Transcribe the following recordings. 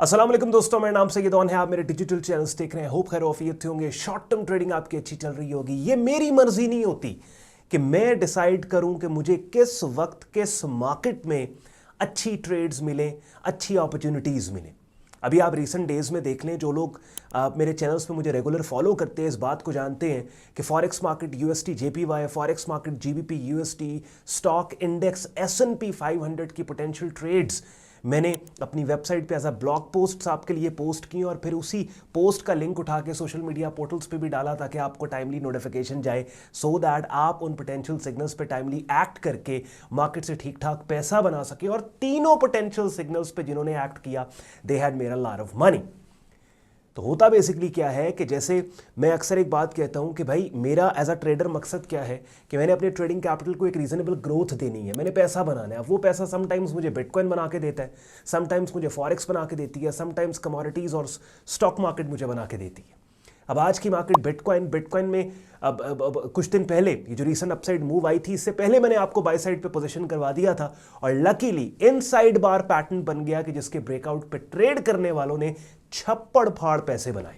अस्सलाम वालेकुम दोस्तों, मेरा नाम सैयद है। आप मेरे डिजिटल चैनल्स देख रहे हैं। होप खैर ऑफियत होंगे। शॉर्ट टर्म ट्रेडिंग आपकी अच्छी चल रही होगी। ये मेरी मर्जी नहीं होती कि मैं डिसाइड करूं कि मुझे किस वक्त किस मार्केट में अच्छी ट्रेड्स मिले, अच्छी अपॉर्चुनिटीज़ मिले। अभी आप रिसेंट डेज में देख लें, जो लोग मेरे चैनल्स पे मुझे रेगुलर फॉलो करते हैं इस बात को जानते हैं कि forex market USD JPY, forex market GBP USD, stock index S&P 500 की पोटेंशियल ट्रेड्स मैंने अपनी वेबसाइट पे एज अ ब्लॉग पोस्ट्स आपके लिए पोस्ट की और फिर उसी पोस्ट का लिंक उठा के सोशल मीडिया पोर्टल्स पे भी डाला ताकि आपको टाइमली नोटिफिकेशन जाए, सो दैट आप उन पोटेंशियल सिग्नल्स पे टाइमली एक्ट करके मार्केट से ठीक ठाक पैसा बना सके। और तीनों पोटेंशियल सिग्नल्स पे जिन्होंने एक्ट किया, they had made a lot of money. तो होता बेसिकली क्या है कि जैसे मैं अक्सर एक बात कहता हूं कि भाई मेरा एज अ ट्रेडर मकसद क्या है कि मैंने अपने ट्रेडिंग कैपिटल को एक रीजनेबल ग्रोथ देनी है, मैंने पैसा बनाना है। अब वो पैसा समटाइम्स मुझे बिटकॉइन बना के देता है, समटाइम्स मुझे फॉरेक्स बना के देती है, समटाइम्स कमोडिटीज़ और स्टॉक मार्केट मुझे बना के देती है। अब आज की मार्केट बिटकॉइन में अब कुछ दिन पहले ये जो रीसेंट अपसाइड मूव आई थी, इससे पहले मैंने आपको बाय साइड पे पोजीशन करवा दिया था और लकीली इनसाइड बार पैटर्न बन गया कि जिसके ब्रेकआउट पे ट्रेड करने वालों ने छप्पड़ फाड़ पैसे बनाए।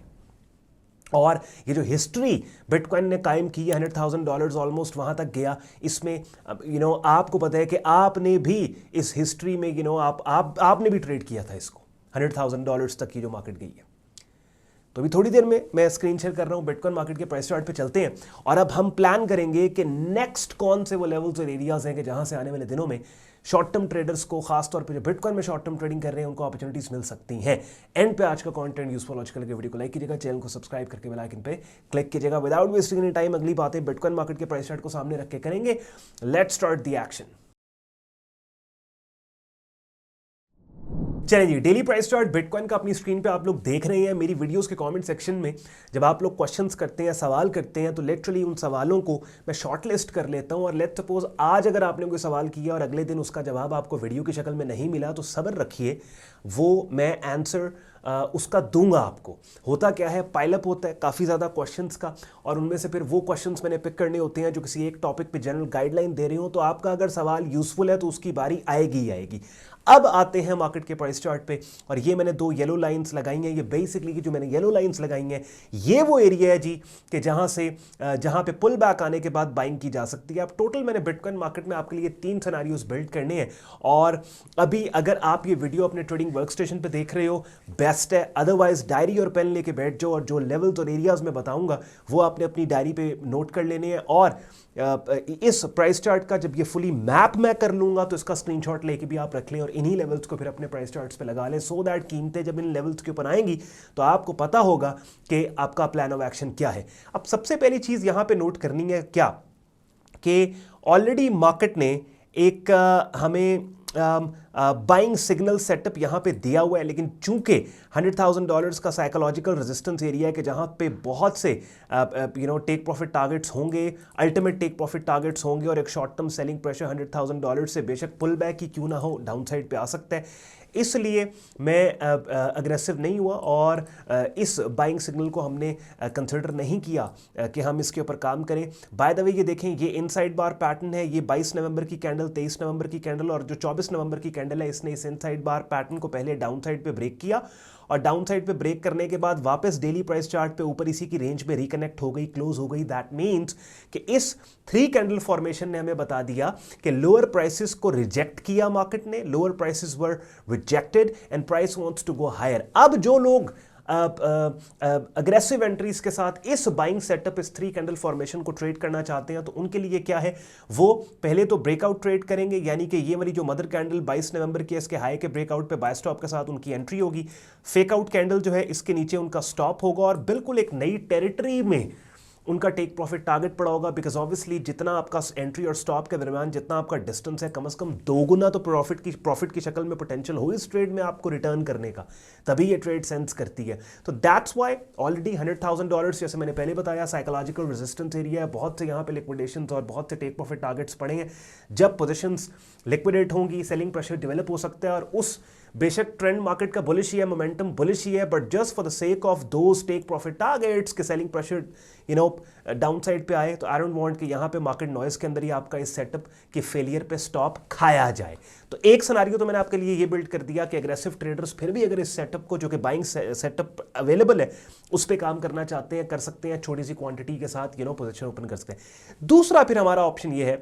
और ये जो हिस्ट्री बिटकॉइन ने कायम की है, $100,000 ऑलमोस्ट वहां तक गया। इसमें आपको पता है कि आपने भी इस हिस्ट्री में आपने भी ट्रेड किया था इसको, $100,000 तक की जो मार्केट गई है। तो अभी थोड़ी देर में मैं स्क्रीन शेयर कर रहा हूं, बिटकॉइन मार्केट के प्राइस चार्ट पे चलते हैं और अब हम प्लान करेंगे कि नेक्स्ट कौन से वो लेवल्स और एरियाज हैं कि जहां से आने वाले दिनों में शॉर्ट टर्म ट्रेडर्स को, खासतौर पे जो बिटकॉइन में शॉर्ट टर्म ट्रेडिंग कर रहे हैं, उनको अपॉर्चुनिटीज मिल सकती हैं। एंड पे आज का कंटेंट यूजफुल लॉजिकल के वीडियो को लाइक कीजिएगा, चैनल को सब्सक्राइब करके बेल आइकन पे क्लिक कीजिएगा। विदाउट वेस्टिंग एनी टाइम अगली बातें बिटकॉइन मार्केट के प्राइस चार्ट को सामने रख के करेंगे। Let's start the action. चलिए जी, डेली प्राइस चार्ट बिटकॉइन का अपनी स्क्रीन पे आप लोग देख रहे हैं। मेरी वीडियोस के कमेंट सेक्शन में जब आप लोग क्वेश्चंस करते हैं, सवाल करते हैं, तो लिटरली उन सवालों को मैं शॉर्ट लिस्ट कर लेता हूं। और लेट्स सपोज आज अगर आपने कोई सवाल किया और अगले दिन उसका जवाब आपको वीडियो की शक्ल में नहीं मिला, तो सब्र रखिए, वो मैं आंसर उसका दूंगा आपको। होता क्या है, पाइलअप होता है काफ़ी ज़्यादा क्वेश्चंस का और उनमें से फिर वो क्वेश्चंस मैंने पिक करने होते हैं जो किसी एक टॉपिक पे जनरल गाइडलाइन दे रहे हो। तो आपका अगर सवाल यूजफुल है तो उसकी बारी आएगी ही आएगी। अब आते हैं मार्केट के प्राइस चार्ट पे और ये मैंने दो येलो लाइंस लगाई हैं। ये बेसिकली की जो मैंने येलो लाइंस लगाई हैं, ये वो एरिया है जी कि जहां पे पुल बैक आने के बाद बाइंग की जा सकती है। अब टोटल मैंने बिटकॉइन मार्केट में आपके लिए 3 सिनेरियोस बिल्ड करने हैं और अभी अगर आप ये वीडियो अपने ट्रेडिंग वर्क स्टेशन पे देख रहे हो बेस्ट है, अदरवाइज डायरी और पेन लेके बैठ जाओ और जो लेवल्स और एरियाज में बताऊंगा वो आपने अपनी डायरी पे नोट कर लेने हैं। और इस प्राइस चार्ट का जब ये फुली मैप मैं कर लूंगा तो इसका स्क्रीनशॉट लेके भी आप रख लें और इन्हीं लेवल्स को फिर अपने प्राइस चार्ट्स पे लगा लें, सो दैट कीमतें जब इन लेवल्स के ऊपर आएंगी तो आपको पता होगा कि आपका प्लान ऑफ एक्शन क्या है। अब सबसे पहली चीज यहां पे नोट करनी है क्या कि ऑलरेडी मार्केट ने एक हमें बाइंग सिग्नल सेटअप यहां पे दिया हुआ है, लेकिन चूंकि $100,000 का साइकोलॉजिकल रेजिस्टेंस एरिया है कि जहां पे बहुत से टेक प्रॉफिट टारगेट्स होंगे, अल्टीमेट टेक प्रॉफिट टारगेट्स होंगे और एक शॉर्ट टर्म सेलिंग प्रेशर $100,000 से बेशक पुल बैक ही क्यों ना हो डाउन साइड पे आ सकता है। इसलिए मैं अग्रेसिव नहीं हुआ और इस बाइंग सिग्नल को हमने कंसिडर नहीं किया कि हम इसके ऊपर काम करें। बाय द वे ये देखें, ये इनसाइड बार पैटर्न है, ये 22 नवंबर की कैंडल, 23 नवंबर की कैंडल और जो 24 नवंबर की कैंडल है, इसने इस इनसाइड बार पैटर्न को पहले डाउन साइड पे ब्रेक किया और डाउन साइड पे ब्रेक करने के बाद वापस डेली प्राइस चार्ट पे ऊपर इसी की रेंज में रिकनेक्ट हो गई, क्लोज हो गई। दैट मींस कि इस 3 कैंडल फॉर्मेशन ने हमें बता दिया कि लोअर प्राइसेस को रिजेक्ट किया मार्केट ने, lower prices were rejected and price wants to go higher. अब जो लोग अग्रेसिव एंट्रीज के साथ इस बाइंग सेटअप, इस 3 कैंडल फॉर्मेशन को ट्रेड करना चाहते हैं तो उनके लिए क्या है, वो पहले तो ब्रेकआउट ट्रेड करेंगे, यानी कि ये वाली जो मदर कैंडल 22 नवंबर के इसके हाई के ब्रेकआउट पे बाय स्टॉप के साथ उनकी एंट्री होगी। फेक आउट कैंडल जो है इसके नीचे उनका स्टॉप होगा और बिल्कुल एक नई टेरिटरी में उनका टेक प्रॉफिट टारगेट पड़ा होगा। बिकॉज ऑब्वियसली जितना आपका एंट्री और स्टॉप के दरमियान जितना आपका डिस्टेंस है, कम से कम 2 गुना तो प्रॉफिट की शक्ल में पोटेंशियल हो इस ट्रेड में आपको रिटर्न करने का, तभी ये ट्रेड सेंस करती है। तो दैट्स व्हाई ऑलरेडी $100,000 जैसे मैंने पहले बताया साइकोलॉजिकल रेजिस्टेंस एरिया है। बहुत से यहाँ पे लिक्विडेशंस और बहुत से टेक प्रॉफिट टारगेट्स पड़े हैं। जब पोजिशंस लिक्विडेट होंगी, सेलिंग प्रेशर डेवलप हो सकता है और उस बेशक ट्रेंड मार्केट का बुलिश ही है, मोमेंटम बुलिश ही है, but just for the sake of those take profit targets के सेलिंग प्रेशर डाउन साइड पे आए, तो आई डोंट वांट कि यहां पे मार्केट नॉइस के अंदर ही आपका इस सेटअप के फेलियर पे स्टॉप खाया जाए। तो एक सिनेरियो तो मैंने आपके लिए ये बिल्ड कर दिया कि एग्रेसिव ट्रेडर्स फिर भी अगर इस सेटअप को, जो कि बाइंग सेटअप अवेलेबल है, उस पर काम करना चाहते हैं, कर सकते हैं, छोटी सी क्वांटिटी के साथ पोजीशन ओपन कर सकते हैं। दूसरा फिर हमारा ऑप्शन ये है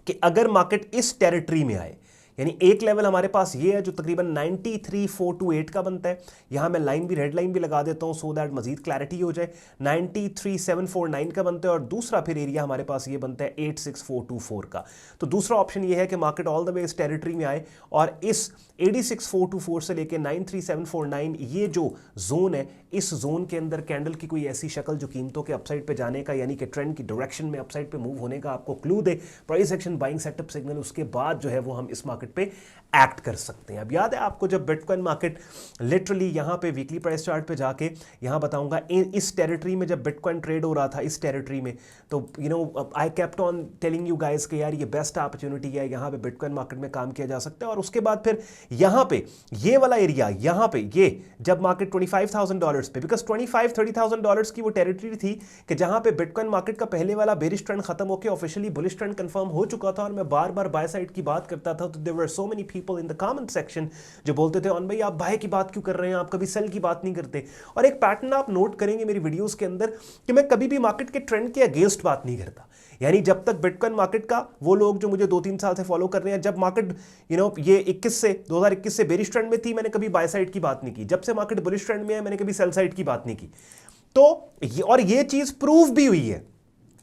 कि अगर मार्केट इस टेरिटरी में आए, यानी एक लेवल हमारे पास ये है जो तकरीबन 93,428 का बनता है, यहां मैं लाइन भी, रेड लाइन भी लगा देता हूं सो दैट मजीद क्लैरिटी हो जाए। 93,749 का बनता है, और दूसरा फिर एरिया हमारे पास ये बनता है 86,424 का। तो दूसरा ऑप्शन ये है कि मार्केट ऑल द वे इस टेरिटरी में आए और इस 86,424 से लेके 93,749 ये जो जोन है, इस जोन के अंदर कैंडल की कोई ऐसी शक्ल जो कीमतों के अपसाइड पे जाने का, यानी कि ट्रेंड की डायरेक्शन में अपसाइड पे मूव होने का आपको क्लू दे, price action, buying setup signal, उसके बाद जो है वो हम इस मार्केट पे एक्ट कर सकते हैं। अब याद है आपको जब बिटकॉइन मार्केट लिटरली यहां पे वीकली प्राइस चार्ट पे जाके यहां बताऊंगा इस टेरिटरी में जब बिटकॉइन ट्रेड हो रहा था इस टेरिटरी में, तो I kept on telling you guys कि यार ये बेस्ट अपॉर्चुनिटी है, यहां पे बिटकॉइन मार्केट में काम किया जा सकता है। और उसके बाद फिर यहां पे ये वाला एरिया, यहां पे ये जब मार्केट $25,000 पे, बिकॉज $25,000-30,000 की वो टेरिटरी थी कि जहां पे बिटकॉइन मार्केट का पहले वाला बेरिश ट्रेंड खत्म होकर ऑफिशियली बुलिश ट्रेंड कंफर्म हो चुका था, और मैं बार बार बाय साइड की बात करता था, तो there were so many people in the comment section जो बोलते थे ऑन भाई आप बाय की बात क्यों कर रहे हैं, आप कभी सेल की बात नहीं करते। और एक पैटर्न आप नोट करेंगे मेरी वीडियोस के अंदर कि मैं कभी भी मार्केट के ट्रेंड के अगेंस्ट बात नहीं करता। यानी जब तक बिटकॉइन मार्केट का, वो लोग जो मुझे 2-3 साल से फॉलो कर रहे हैं, जब मार्केट ये 2021 से बेरिश ट्रेंड में थी, मैंने कभी बाय साइड की बात नहीं की। जब से मार्केट बुलिश ट्रेंड में है, मैंने कभी सेल साइड की बात नहीं की। तो और ये चीज प्रूव भी हुई है,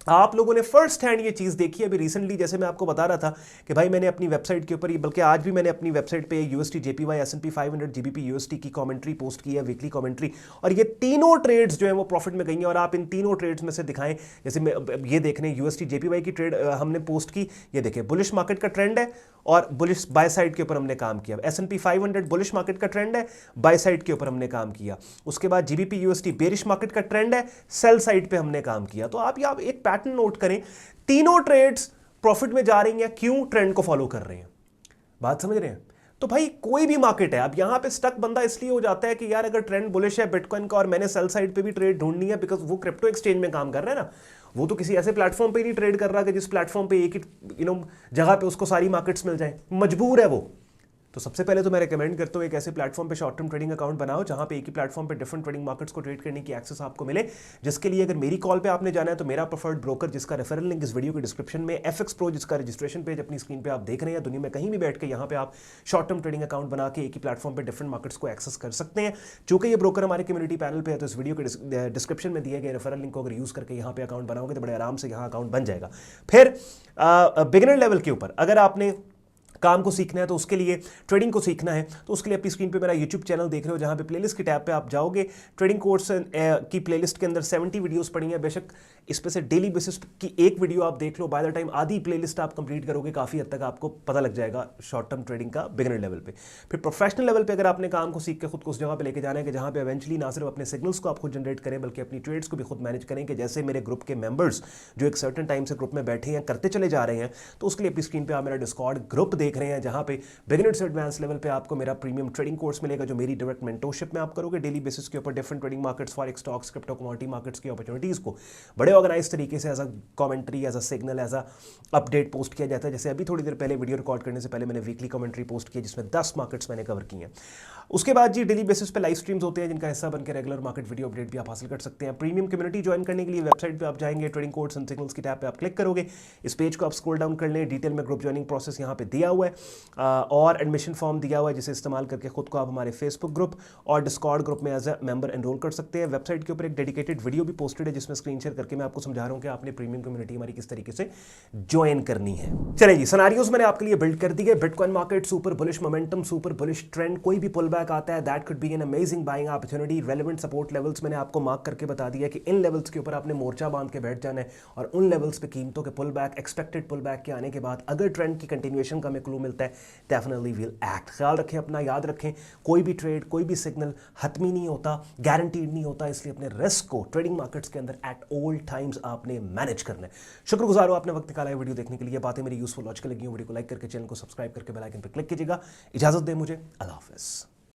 आप लोगों ने फर्स्ट हैंड ये चीज़ देखी है। अभी रिसेंटली जैसे मैं आपको बता रहा था कि भाई मैंने अपनी वेबसाइट के ऊपर, बल्कि आज भी मैंने अपनी वेबसाइट पे USD JPY S&P 500 GBP USD की कमेंट्री पोस्ट की है, वीकली कमेंट्री, और ये तीनों ट्रेड्स जो हैं वो प्रॉफिट में गई हैं। और आप इन तीनों ट्रेड्स में से दिखाएं, जैसे ये देख रहे हैं USD JPY की ट्रेड हमने पोस्ट की, ये देखें बुलिश मार्केट का ट्रेंड है और बुलिश बाय साइड के ऊपर हमने काम किया। S&P 500 बुलिश मार्केट का ट्रेंड है, बाय साइड के ऊपर हमने काम किया। उसके बाद GBP USD बेरिश मार्केट का ट्रेंड है, सेल साइड पे हमने काम किया। तो आप एक पैटर्न नोट करें, तीनों ट्रेड्स प्रॉफिट में जा रही हैं, क्यों? ट्रेंड को फॉलो कर रहे हैं। बात समझ रहे हैं? तो भाई कोई भी मार्केट है, अब यहां पे स्टक बंदा इसलिए हो जाता है कि यार अगर ट्रेंड बुलिश है बिटकॉइन का और मैंने सेल साइड पे भी ट्रेड ढूंढनी है, बिकॉज वो क्रिप्टो एक्सचेंज में काम कर रहे हैं ना, वो तो किसी ऐसे प्लेटफॉर्म पे नहीं ट्रेड कर रहा कि जिस प्लेटफॉर्म पे एक ही जगह पे उसको सारी मार्केट्स मिल जाए, मजबूर है वो। तो सबसे पहले तो मैं रेकमेंड करता हूं एक ऐसे प्लेटफॉर्म पे शॉर्ट टर्म ट्रेडिंग अकाउंट बनाओ जहां पे एक ही प्लेटफॉर्म पे डिफरेंट ट्रेडिंग मार्केट्स को ट्रेड करने की एक्सेस आपको मिले, जिसके लिए अगर मेरी कॉल पे आपने जाना है तो मेरा प्रेफर्ड ब्रोकर, जिसका रेफरल लिंक इस वीडियो के डिस्क्रिप्शन में, FX Pro, जिसका रजिस्ट्रेशन पेज अपनी स्क्रीन पे आप देख रहे हैं, दुनिया में कहीं भी बैठ के यहाँ पे आप शॉर्ट टर्म ट्रेडिंग अकाउंट बना के एक ही प्लेटफॉर्म पे डिफरेंट मार्केट्स को एक्सेस कर सकते हैं। चूंकि ये ब्रोकर हमारे कम्युनिटी पैनल पे है, तो इस वीडियो के डिस्क्रिप्शन में दिए गए रेफरल लिंक को अगर यूज करके यहाँ पे अकाउंट बनाओगे तो बड़े आराम से यहाँ अकाउंट बन जाएगा। फिर बिगिनर लेवल के ऊपर अगर आपने काम को सीखना है, तो उसके लिए ट्रेडिंग को सीखना है, तो उसके लिए अपनी स्क्रीन पे मेरा YouTube चैनल देख रहे हो, जहां पे प्लेलिस्ट की टैब पे आप जाओगे, ट्रेडिंग कोर्स की प्लेलिस्ट के अंदर 70 वीडियोस पड़ी हैं। बेशक इस पे से डेली बेसिस की एक वीडियो आप देख लो, बाय द टाइम आधी प्लेलिस्ट आप कंप्लीट करोगे, काफ़ी हद तक आपको पता लग जाएगा शॉर्ट टर्म ट्रेडिंग का बिगिनर लेवल पे। फिर प्रोफेशनल लेवल पे अगर आपने काम को सीख के खुद को उस जगह पे लेके जाना है कि जहाँ पे इवेंचुअली ना सिर्फ अपने सिग्नल्स को आप खुद जनरेट करें, बल्कि अपनी ट्रेड्स को भी खुद मैनेज करें, कि जैसे मेरे ग्रुप के मेंबर्स जो एक सर्टन टाइम से ग्रुप में बैठे हैं, करते चले जा रहे हैं। तो उसके लिए अपनी स्क्रीन पर आप मेरा डिस्कॉर्ड ग्रुप देख रहे हैं, जहाँ पे बिगिनर से एडवांस लेवल पे आपको मेरा प्रीमियम ट्रेडिंग कोर्स मिलेगा, जो मेरी डायरेक्ट मेंटरशिप में आप करोगे डेली बेसिस के ऊपर different trading markets, forex, stocks, crypto, commodity markets की अपॉर्चुनिटीज को बड़े ऑर्गेनाइज तरीके से as a commentary, as a signal, as a update post किया जाता है। जैसे अभी थोड़ी देर पहले वीडियो रिकॉर्ड करने से पहले मैंने वीकली कमेंट्री पोस्ट की, जिसमें 10 मार्केट्स मैंने कवर की हैं। उसके बाद जी डेली बेसिस पे लाइव स्ट्रीम्स होते हैं, जिनका हिस्सा बनकर रेगुलर मार्केट वीडियो अपडेट भी आप हासिल कर सकते हैं। प्रीमियम कम्युनिटी ज्वाइन करने के लिए वेबसाइट पे आप जाएंगे, ट्रेडिंग कोर्स एंड सिग्नल्स की टैब पे आप क्लिक करोगे, इस पेज को आप स्क्रॉल डाउन कर लें, डिटेल में ग्रुप ज्वाइनिंग प्रोसेस यहाँ पे दिया हुआ है और एडमिशन फॉर्म दिया हुआ है, जिसे इस्तेमाल करके खुद को आप हमारे फेसबुक ग्रुप और डिस्कॉर्ड ग्रुप में एज अ मेंबर एनरोल कर सकते हैं। वेबसाइट के ऊपर एक डेडिकेटेड वीडियो भी पोस्टेड है, जिसमें स्क्रीन शेयर करके मैं आपको समझा रहा हूँ कि आपने प्रीमियम कम्युनिटी हमारी किस तरीके से ज्वाइन करनी है। चलिए जी, सिनेरियोज मैंने आपके लिए बिल्ड कर दी है। Bitcoin market super bullish momentum, super bullish trend, कोई भी पुल बैक आता है, that could be an amazing buying opportunity. Relevant support levels मैंने आपको मार्क करके बता दिया कि इन लेवल्स के ऊपर आपने मोर्चा बांध के बैठ जाना है और उन लेवल्स पे कीमतों के pull back, expected pull back के आने के बाद अगर ट्रेंड की कंटिन्यूएशन का हमें क्लू मिलता है, डेफिनेटली विल एक्ट। ख्याल रखें अपना, याद रखें कोई भी ट्रेड, कोई भी सिग्नल हतमी नहीं होता, गारंटीड नहीं होता, इसलिए अपने रिस्क को ट्रेडिंग मार्केट्स के अंदर एट ऑल टाइम्स आपने मैनेज करना है। शुक्रगुजार हो आपने वक्त निकाला है वीडियो देखने के लिए। बातें मेरी यूजफुल लॉजिकल लगी हो, वीडियो को लाइक करके चैनल को सब्सक्राइब करके बेल आइकन पर क्लिक कीजिएगा। इजाजत दे मुझे, अल्लाह हाफिज़।